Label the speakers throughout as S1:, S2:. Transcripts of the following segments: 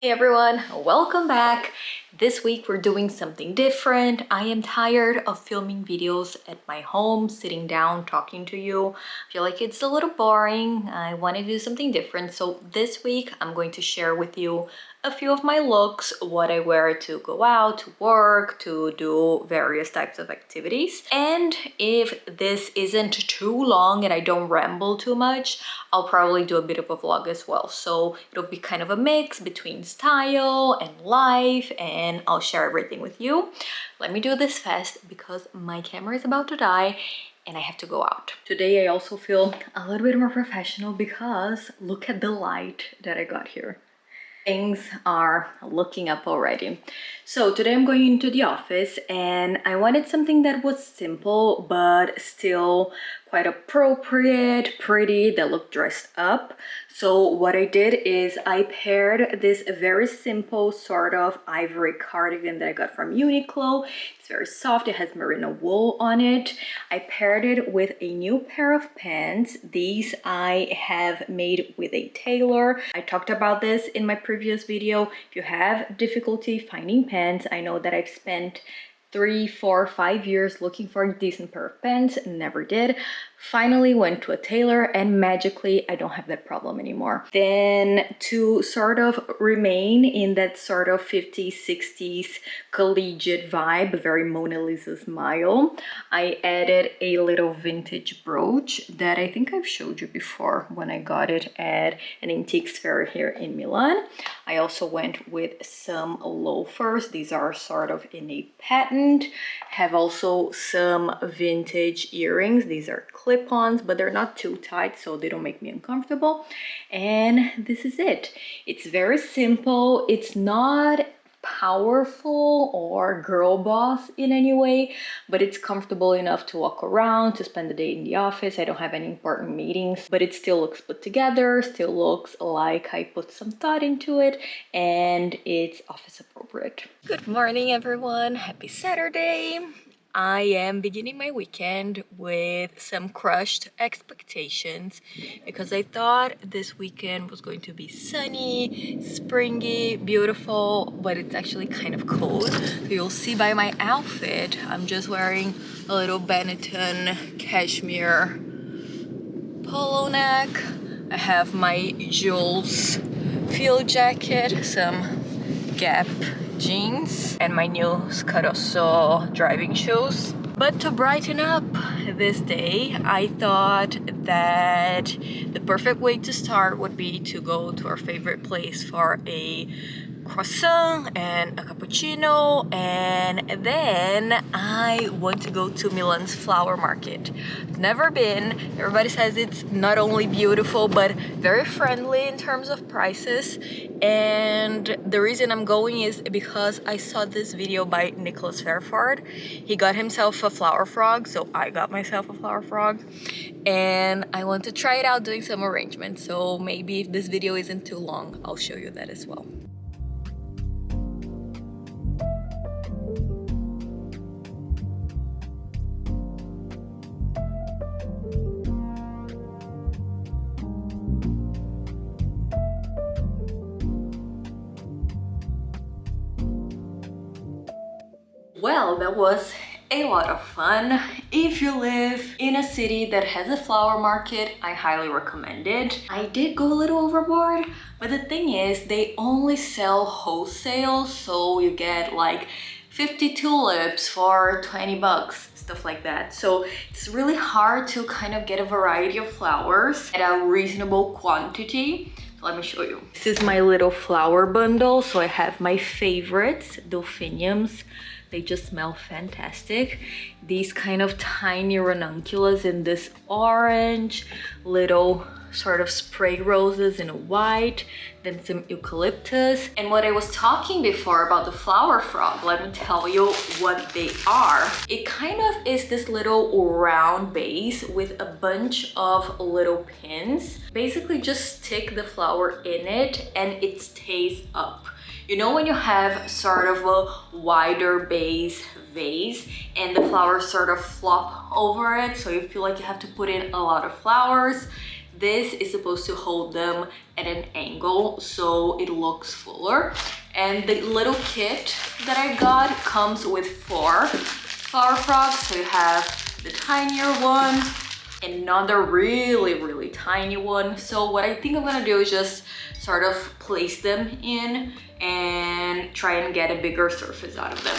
S1: Hey everyone, welcome back. This week we're doing something different. I am tired of filming videos at my home, sitting down, talking to you. I feel like it's a little boring. I want to do something different. So this week I'm going to share with you a few of my looks, what I wear to go out, to work, to do various types of activities. And if this isn't too long and I don't ramble too much, I'll probably do a bit of a vlog as well. So it'll be kind of a mix between style and life, and I'll share everything with you. Let me do this fast because my camera is about to die and I have to go out. Today I also feel a little bit more professional because look at the light that I got here. Things are looking up already. So today I'm going into the office and I wanted something that was simple but still quite appropriate, pretty, that looked dressed up. So what I did is I paired this very simple sort of ivory cardigan that I got from Uniqlo. It's very soft, it has merino wool on it. I paired it with a new pair of pants. These I have made with a tailor. I talked about this in my previous video. If you have difficulty finding pants, I know that I've spent 3, 4, 5 years looking for a decent pair of pants and never did. Finally went to a tailor and magically I don't have that problem anymore. Then to sort of remain in that sort of 50s, 60s collegiate vibe, very Mona Lisa smile, I added a little vintage brooch that I think I've showed you before when I got it at an antiques fair here in Milan. I also went with some loafers. These are sort of in a patent. Have also some vintage earrings. These are clip-ons, but they're not too tight, so they don't make me uncomfortable. And this is it. It's very simple. It's not powerful or girl boss in any way, but it's comfortable enough to walk around, to spend the day in the office. I don't have any important meetings, but it still looks put together, still looks like I put some thought into it, and it's office appropriate. Good morning everyone, happy Saturday. I am beginning my weekend with some crushed expectations because I thought this weekend was going to be sunny, springy, beautiful, but it's actually kind of cold. So you'll see by my outfit, I'm just wearing a little Benetton cashmere polo neck. I have my Jules field jacket, some Gap jeans, and my new Scarosso driving shoes. But to brighten up this day, I thought that the perfect way to start would be to go to our favorite place for a croissant and a cappuccino, and then I want to go to Milan's flower market. Never been. Everybody says it's not only beautiful but very friendly in terms of prices, and the reason I'm going is because I saw this video by Nicholas Fairford. He got himself a flower frog, so I got myself a flower frog, and I want to try it out doing some arrangements. So maybe if this video isn't too long, I'll show you that as well. Well, that was a lot of fun. If you live in a city that has a flower market, I highly recommend it. I did go a little overboard, but the thing is they only sell wholesale, so you get like 50 tulips for 20 bucks, stuff like that. So it's really hard to kind of get a variety of flowers at a reasonable quantity. Let me show you. This is my little flower bundle. So I have my favorites, delphiniums. They just smell fantastic. These kind of tiny ranunculus in this orange, little sort of spray roses in a white, then some eucalyptus. And what I was talking before about the flower frog, let me tell you what they are. It kind of is this little round base with a bunch of little pins. Basically just stick the flower in it and it stays up. You know when you have sort of a wider base vase and the flowers sort of flop over it, so you feel like you have to put in a lot of flowers? This is supposed to hold them at an angle so it looks fuller. And the little kit that I got comes with 4 flower frogs. So you have the tinier one, another really tiny one. So what I think I'm gonna do is just sort of place them in and try and get a bigger surface out of them.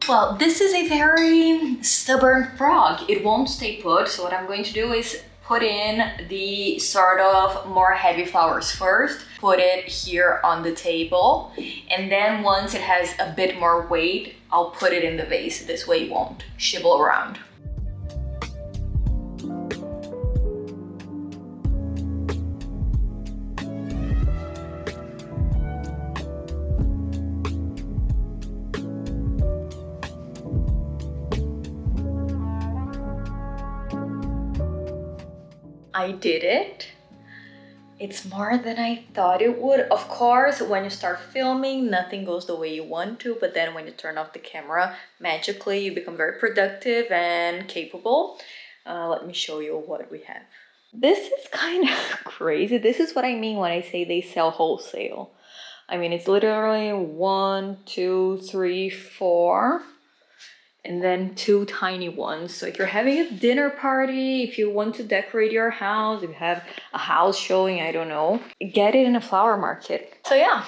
S1: Well, this is a very stubborn frog. It won't stay put. So what I'm going to do is put in the sort of more heavy flowers first, put it here on the table, and then once it has a bit more weight, I'll put it in the vase. This way it won't shibble around. I did it. It's more than I thought it would. Of course, when you start filming, nothing goes the way you want to, but then when you turn off the camera, magically you become very productive and capable. Let me show you what we have. This is kind of crazy. This is what I mean when I say they sell wholesale. I mean, it's literally 1, 2, 3, 4. And then 2 tiny ones. So if you're having a dinner party, if you want to decorate your house, if you have a house showing, I don't know, get it in a flower market. So yeah,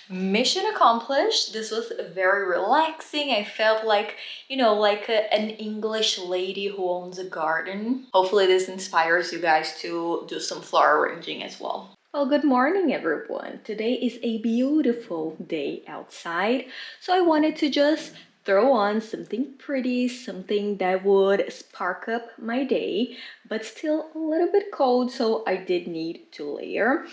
S1: mission accomplished. This was very relaxing. I felt like, you know, like an English lady who owns a garden. Hopefully this inspires you guys to do some flower arranging as well. Well, good morning, everyone. Today is a beautiful day outside. So I wanted to just throw on something pretty, something that would spark up my day, but still a little bit cold, so I did need to layer.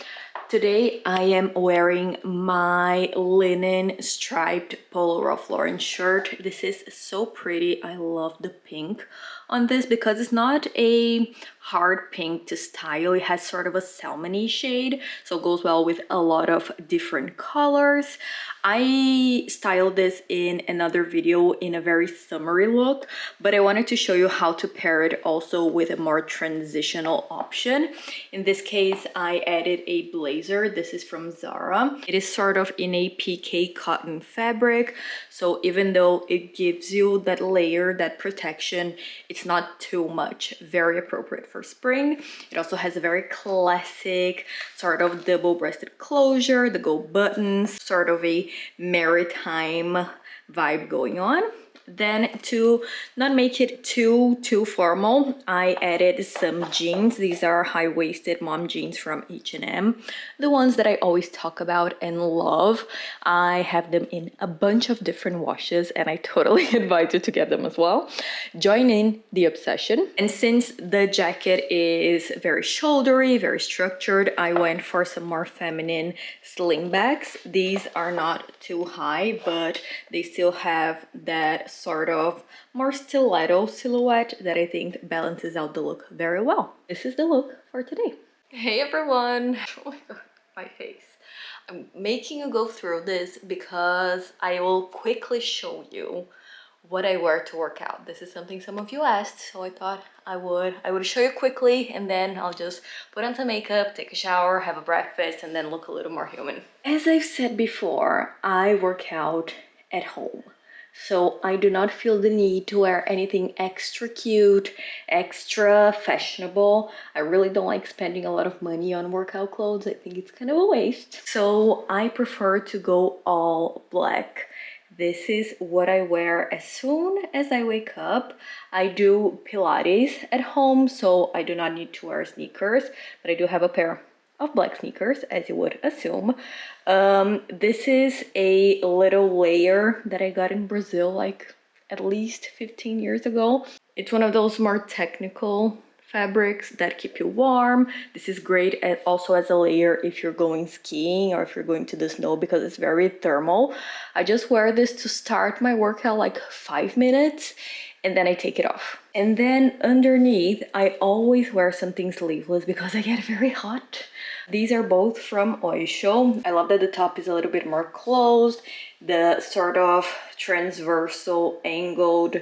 S1: Today I am wearing my linen striped Polo Ralph Lauren shirt. This is so pretty. I love the pink on this because it's not a hard pink to style. It has sort of a salmony shade, so it goes well with a lot of different colors. I styled this in another video in a very summery look, but I wanted to show you how to pair it also with a more transitional option. In this case, I added a blazer. This is from Zara. It is sort of in a PK cotton fabric, so even though it gives you that layer, that protection, it's not too much. Very appropriate for spring. It also has a very classic sort of double-breasted closure, the gold buttons, sort of a maritime vibe going on. Then to not make it too formal, I added some jeans. These are high-waisted mom jeans from H&M, the ones that I always talk about and love. I have them in a bunch of different washes and I totally advise you to get them as well. Join in the obsession. And since the jacket is very shouldery, very structured, I went for some more feminine slingbacks. These are not too high, but they still have that sort of more stiletto silhouette that I think balances out the look very well. This is the look for today. Hey everyone! Oh my god, my face. I'm making you go through this because I will quickly show you what I wear to work out. This is something some of you asked, so I thought I would show you quickly, and then I'll just put on some makeup, take a shower, have a breakfast, and then look a little more human. As I've said before, I work out at home. So I do not feel the need to wear anything extra cute, extra fashionable. I really don't like spending a lot of money on workout clothes. I think it's kind of a waste. So I prefer to go all black. This is what I wear as soon as I wake up. I do Pilates at home, so I do not need to wear sneakers, but I do have a pair of black sneakers, as you would assume. This is a little layer that I got in Brazil like at least 15 years ago. It's one of those more technical fabrics that keep you warm. This is great also as a layer if you're going skiing or if you're going to the snow because it's very thermal. I just wear this to start my workout like 5 minutes, and then I take it off. And then underneath, I always wear something sleeveless because I get very hot. These are both from Oysho. I love that the top is a little bit more closed. The sort of transversal angled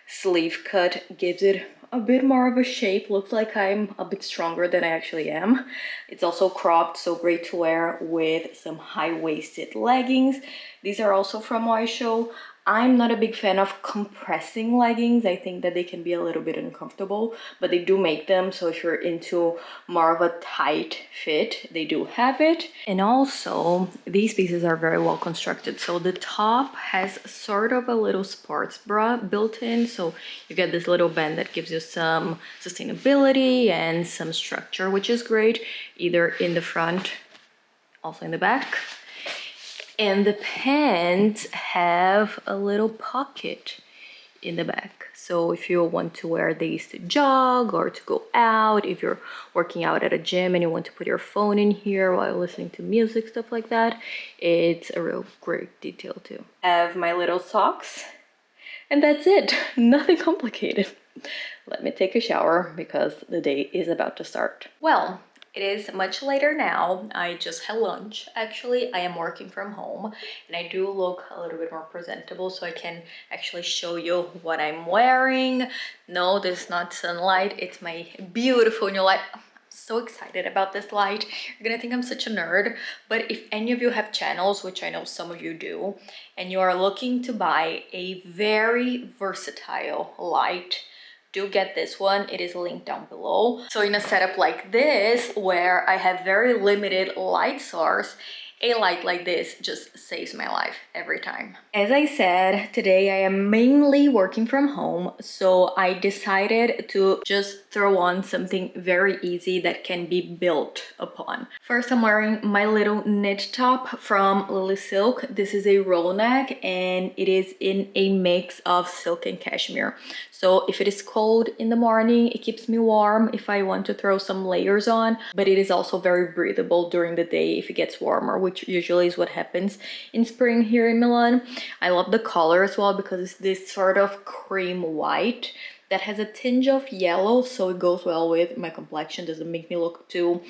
S1: sleeve cut gives it a bit more of a shape. Looks like I'm a bit stronger than I actually am. It's also cropped, so great to wear with some high-waisted leggings. These are also from Oysho. I'm not a big fan of compressing leggings. I think that they can be a little bit uncomfortable, but they do make them. So if you're into more of a tight fit, they do have it. And also, these pieces are very well constructed. So the top has sort of a little sports bra built in. So you get this little band that gives you some sustainability and some structure, which is great, either in the front, also in the back. And the pants have a little pocket in the back. So if you want to wear these to jog or to go out, if you're working out at a gym and you want to put your phone in here while listening to music, stuff like that, it's a real great detail too. I have my little socks, and that's it. Nothing complicated. Let me take a shower because the day is about to start. Well, it is much later now. I just had lunch. Actually, I am working from home and I do look a little bit more presentable, so I can actually show you what I'm wearing. No, this is not sunlight. It's my beautiful new light. I'm so excited about this light. You're gonna think I'm such a nerd, but if any of you have channels, which I know some of you do, and you are looking to buy a very versatile light, do get this one. It is linked down below. So in a setup like this, where I have very limited light source, a light like this just saves my life every time. As I said, today I am mainly working from home, so I decided to just throw on something very easy that can be built upon. First, I'm wearing my little knit top from Lily Silk. This is a roll neck and it is in a mix of silk and cashmere. So if it is cold in the morning, it keeps me warm if I want to throw some layers on, but it is also very breathable during the day if it gets warmer, which usually is what happens in spring here in Milan. I love the color as well because it's this sort of cream white that has a tinge of yellow, so it goes well with my complexion. Doesn't make me look too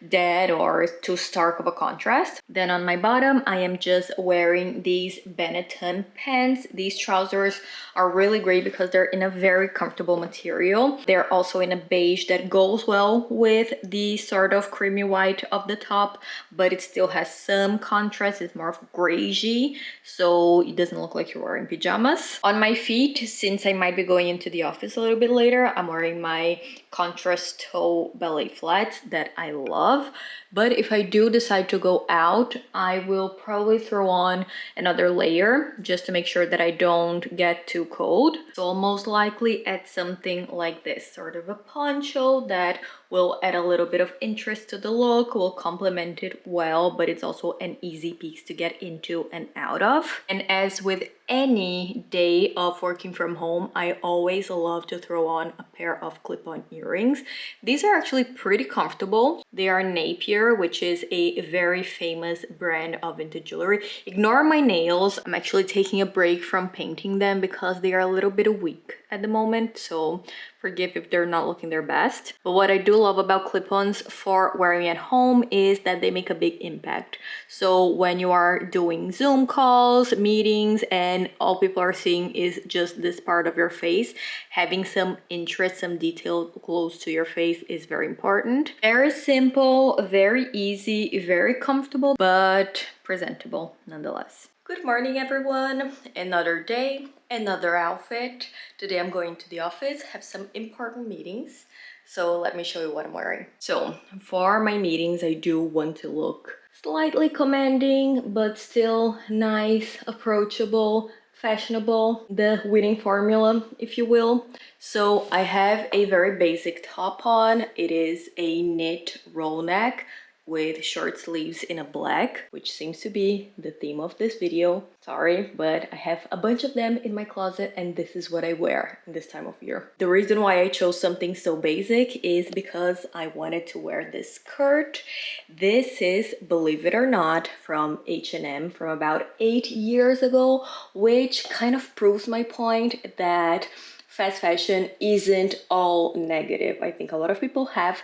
S1: dead or too stark of a contrast. Then on my bottom, I am just wearing these Benetton pants. These trousers are really great because they're in a very comfortable material. They're also in a beige that goes well with the sort of creamy white of the top, but it still has some contrast. It's more of greigey, so it doesn't look like you're wearing pajamas. On my feet, since I might be going into the office a little bit later, I'm wearing my contrast toe ballet flats that I love. But if I do decide to go out, I will probably throw on another layer just to make sure that I don't get too cold. So I'll most likely add something like this, sort of a poncho that will add a little bit of interest to the look, will complement it well, but it's also an easy piece to get into and out of. And as with any day of working from home, I always love to throw on a pair of clip-on earrings. These are actually pretty comfortable. They are Napier, which is a very famous brand of vintage jewelry. Ignore my nails. I'm actually taking a break from painting them because they are a little bit weak at the moment, so forgive if they're not looking their best. But what I do love about clip-ons for wearing at home is that they make a big impact. So when you are doing Zoom calls, meetings, and all people are seeing is just this part of your face, having some interest, some detail close to your face is very important. Very simple, very easy, very comfortable, but presentable nonetheless. Good morning, everyone. Another day, another outfit. Today I'm going to the office, have some important meetings. So let me show you what I'm wearing. So for my meetings, I do want to look slightly commanding, but still nice, approachable, fashionable, the winning formula, if you will. So I have a very basic top on. It is a knit roll neck with short sleeves in a black, which seems to be the theme of this video. Sorry, but I have a bunch of them in my closet and this is what I wear in this time of year. The reason why I chose something so basic is because I wanted to wear this skirt. This is, believe it or not, from H&M from about 8 years ago, which kind of proves my point that fast fashion isn't all negative. I think a lot of people have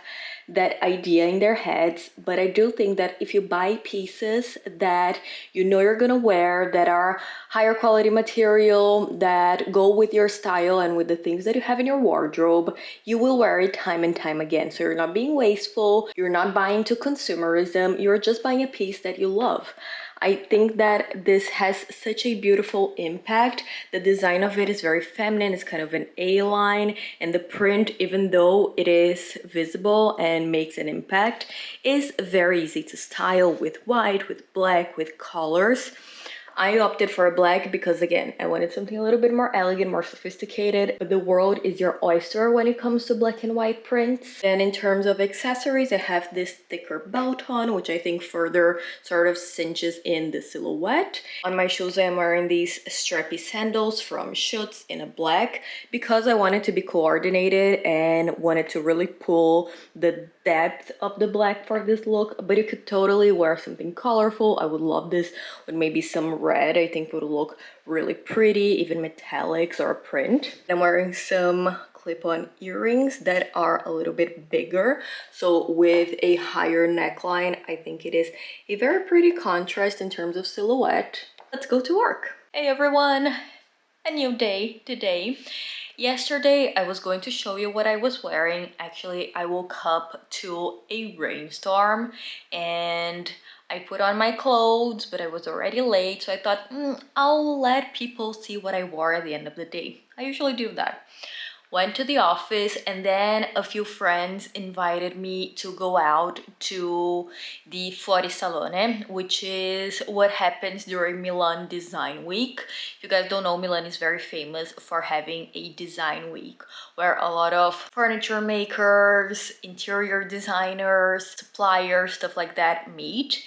S1: that idea in their heads, but I do think that if you buy pieces that you know you're gonna wear, that are higher quality material, that go with your style and with the things that you have in your wardrobe, you will wear it time and time again. So you're not being wasteful, you're not buying to consumerism, you're just buying a piece that you love. I think that this has such a beautiful impact. The design of it is very feminine, it's kind of an A-line, and the print, even though it is visible and makes an impact, is very easy to style with white, with black, with colors. I opted for a black because, again, I wanted something a little bit more elegant, more sophisticated. But the world is your oyster when it comes to black and white prints. Then in terms of accessories, I have this thicker belt on, which I think further sort of cinches in the silhouette. On my shoes, I am wearing these strappy sandals from Schutz in a black because I wanted to be coordinated and wanted to really pull the depth of the black for this look. But you could totally wear something colorful. I would love this with maybe some red. I think it would look really pretty, even metallics or a print. I'm wearing some clip-on earrings that are a little bit bigger, so with a higher neckline, I think it is a very pretty contrast in terms of silhouette. Let's go to work. Hey everyone, a new day today. Yesterday I was going to show you what I was wearing. Actually, I woke up to a rainstorm and I put on my clothes, but I was already late, so I thought, I'll let people see what I wore at the end of the day. I usually do that. Went to the office, and then a few friends invited me to go out to the Fuorisalone, which is what happens during Milan Design Week. If you guys don't know, Milan is very famous for having a design week where a lot of furniture makers, interior designers, suppliers, stuff like that meet.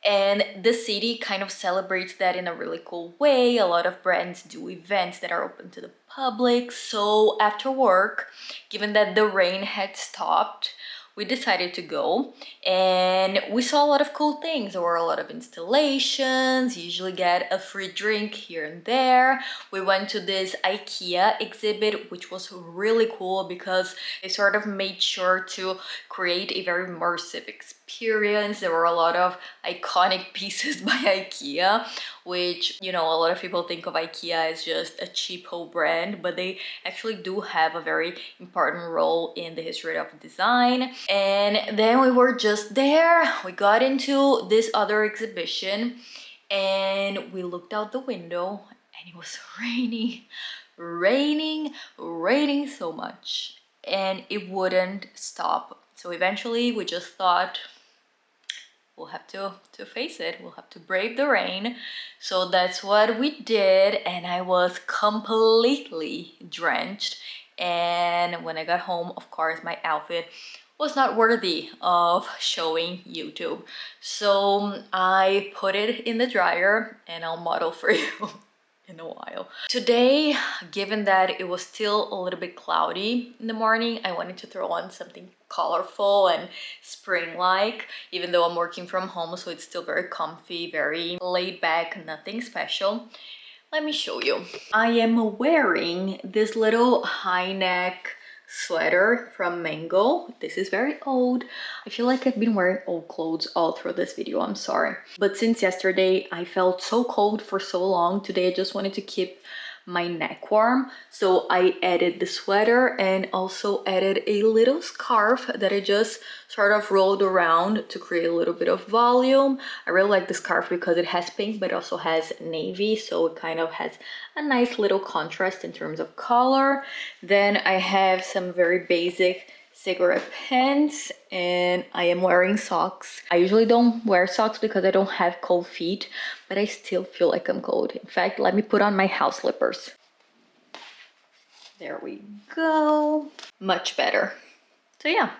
S1: And the city kind of celebrates that in a really cool way. A lot of brands do events that are open to the public. So after work, given that the rain had stopped, we decided to go, and we saw a lot of cool things. There were a lot of installations. You usually get a free drink here and there. We went to this IKEA exhibit, which was really cool because they sort of made sure to create a very immersive experience. There were a lot of iconic pieces by IKEA, which, you know, a lot of people think of IKEA as just a cheapo brand, but they actually do have a very important role in the history of design. And then we were just there, we got into this other exhibition, and we looked out the window and it was raining so much, and it wouldn't stop. So eventually we just thought, we'll have to face it. We'll have to brave the rain. So that's what we did, and I was completely drenched. And when I got home, of course, my outfit was not worthy of showing YouTube. So I put it in the dryer, and I'll model for you in a while. Today, given that it was still a little bit cloudy in the morning, I wanted to throw on something colorful and spring-like, even though I'm working from home, so it's still very comfy, very laid back, nothing special. Let me show you. I am wearing this little high neck sweater from Mango. This is very old. I feel like I've been wearing old clothes all through this video, I'm sorry. But since yesterday I felt so cold for so long, today I just wanted to keep my neck warm, so I added the sweater and also added a little scarf that I just sort of rolled around to create a little bit of volume. I really like the scarf because it has pink but also has navy, so it kind of has a nice little contrast in terms of color. Then I have some very basic cigarette pants, and I am wearing socks. I usually don't wear socks because I don't have cold feet, but I still feel like I'm cold. In fact, let me put on my house slippers. There we go. Much better. So yeah,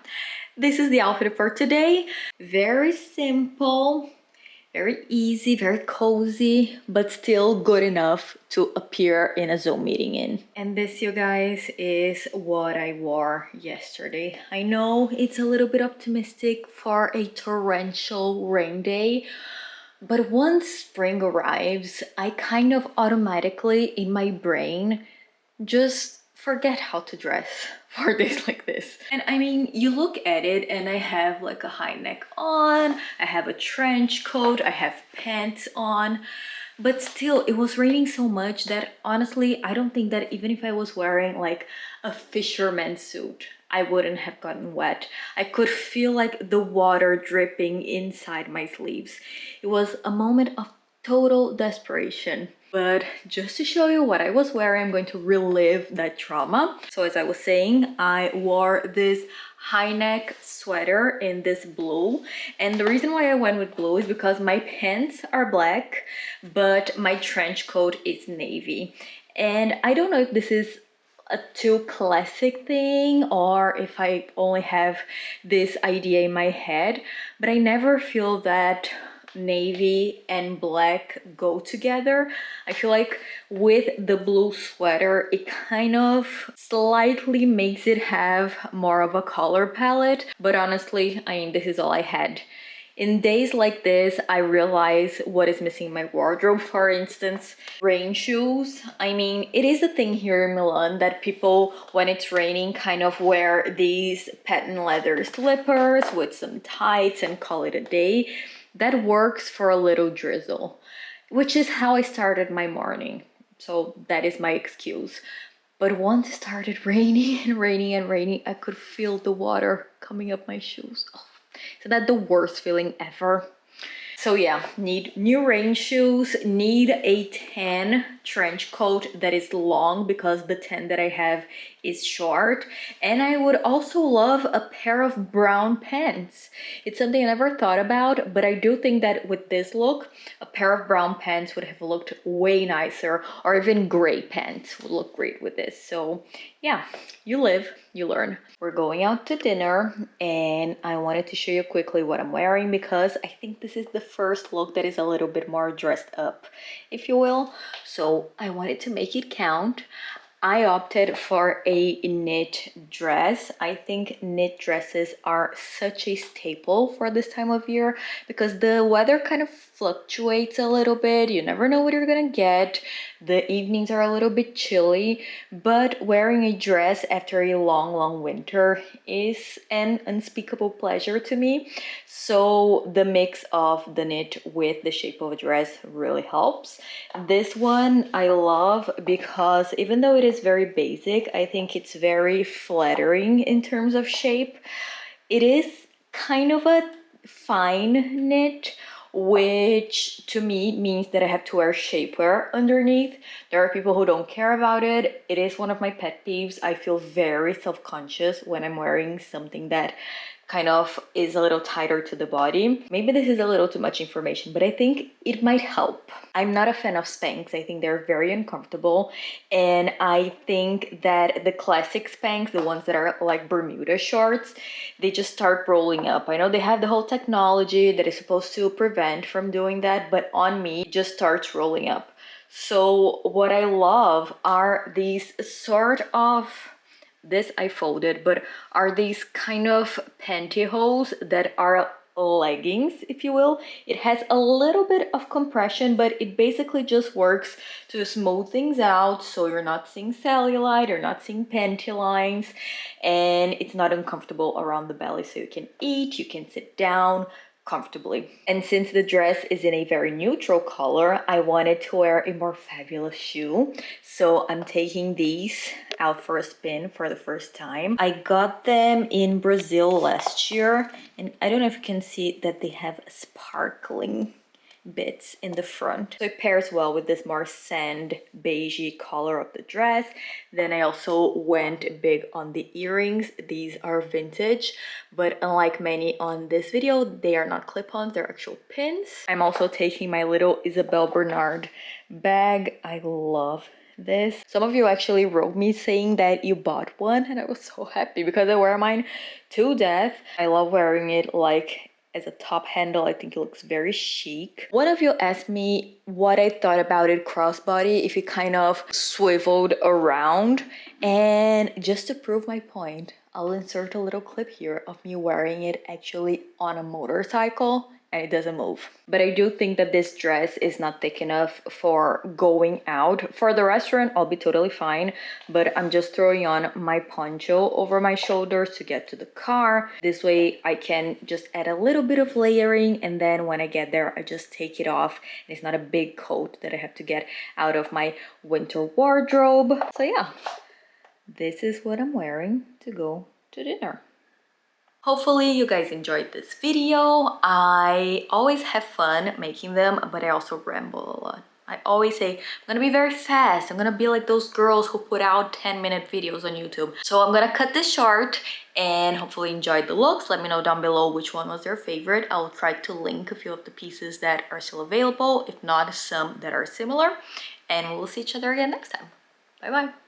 S1: this is the outfit for today. Very simple, very easy, very cozy, but still good enough to appear in a Zoom meeting in. And this, you guys, is what I wore yesterday. I know it's a little bit optimistic for a torrential rain day, but once spring arrives, I kind of automatically in my brain just forget how to dress for days like this. And I mean, you look at it and I have like a high neck on, I have a trench coat, I have pants on, but still it was raining so much that honestly, I don't think that even if I was wearing like a fisherman suit, I wouldn't have gotten wet. I could feel like the water dripping inside my sleeves. It was a moment of total desperation. But just to show you what I was wearing, I'm going to relive that trauma. So as I was saying, I wore this high neck sweater in this blue. And the reason why I went with blue is because my pants are black, but my trench coat is navy. And I don't know if this is a too classic thing or if I only have this idea in my head, but I never feel that navy and black go together. I feel like with the blue sweater, it kind of slightly makes it have more of a color palette, but honestly, I mean, this is all I had. In days like this, I realize what is missing in my wardrobe. For instance, rain shoes. I mean, it is a thing here in Milan that people, when it's raining, kind of wear these patent leather slippers with some tights and call it a day. That works for a little drizzle, which is how I started my morning. So that is my excuse. But once it started raining and raining and raining, I could feel the water coming up my shoes. Oh. So that's the worst feeling ever. So yeah, need new rain shoes, need a tan trench coat that is long because the tan that I have is short. And I would also love a pair of brown pants. It's something I never thought about, but I do think that with this look, a pair of brown pants would have looked way nicer, or even gray pants would look great with this. So yeah, you live, you learn. We're going out to dinner and I wanted to show you quickly what I'm wearing because I think this is the first look that is a little bit more dressed up, if you will. So I wanted to make it count. I opted for a knit dress. I think knit dresses are such a staple for this time of year because the weather kind of fluctuates a little bit. You never know what you're gonna get. The evenings are a little bit chilly, but wearing a dress after a long winter is an unspeakable pleasure to me. So the mix of the knit with the shape of a dress really helps. This one I love because even though it is very basic, I think it's very flattering in terms of shape. It is kind of a fine knit, which to me means that I have to wear shapewear underneath. There are people who don't care about it. It is one of my pet peeves. I feel very self-conscious when I'm wearing something that kind of is a little tighter to the body. Maybe this is a little too much information, but I think it might help. I'm not a fan of Spanx. I think they're very uncomfortable. And I think that the classic Spanx, the ones that are like Bermuda shorts, they just start rolling up. I know they have the whole technology that is supposed to prevent from doing that, but on me, it just starts rolling up. So what I love are these sort of, this I folded, but are these kind of pantyhose that are leggings, if you will. It has a little bit of compression, but it basically just works to smooth things out so you're not seeing cellulite, you're not seeing panty lines, and it's not uncomfortable around the belly, so you can eat, you can sit down comfortably. And since the dress is in a very neutral color, I wanted to wear a more fabulous shoe. So I'm taking these out for a spin for the first time. I got them in Brazil last year, and I don't know if you can see that they have sparkling bits in the front, so it pairs well with this more sand beigey color of the dress. Then I also went big on the earrings. These are vintage, but unlike many on this video, they are not clip-ons, they're actual pins. I'm also taking my little Isabel Bernard bag. I love this. Some of you actually wrote me saying that you bought one, and I was so happy because I wear mine to death. I love wearing it like as a top handle. I think it looks very chic. One of you asked me what I thought about it crossbody, if it kind of swiveled around. And just to prove my point, I'll insert a little clip here of me wearing it actually on a motorcycle. and it doesn't move. But I do think that this dress is not thick enough for going out. For the restaurant, I'll be totally fine, but I'm just throwing on my poncho over my shoulders to get to the car. This way I can just add a little bit of layering, and then when I get there, I just take it off. And it's not a big coat that I have to get out of my winter wardrobe. So yeah, this is what I'm wearing to go to dinner. Hopefully you guys enjoyed this video. I always have fun making them, but I also ramble a lot. I always say, I'm gonna be very fast. I'm gonna be like those girls who put out 10-minute videos on YouTube. So I'm gonna cut this short and hopefully enjoyed the looks. Let me know down below which one was your favorite. I'll try to link a few of the pieces that are still available, if not some that are similar. And we'll see each other again next time. Bye bye.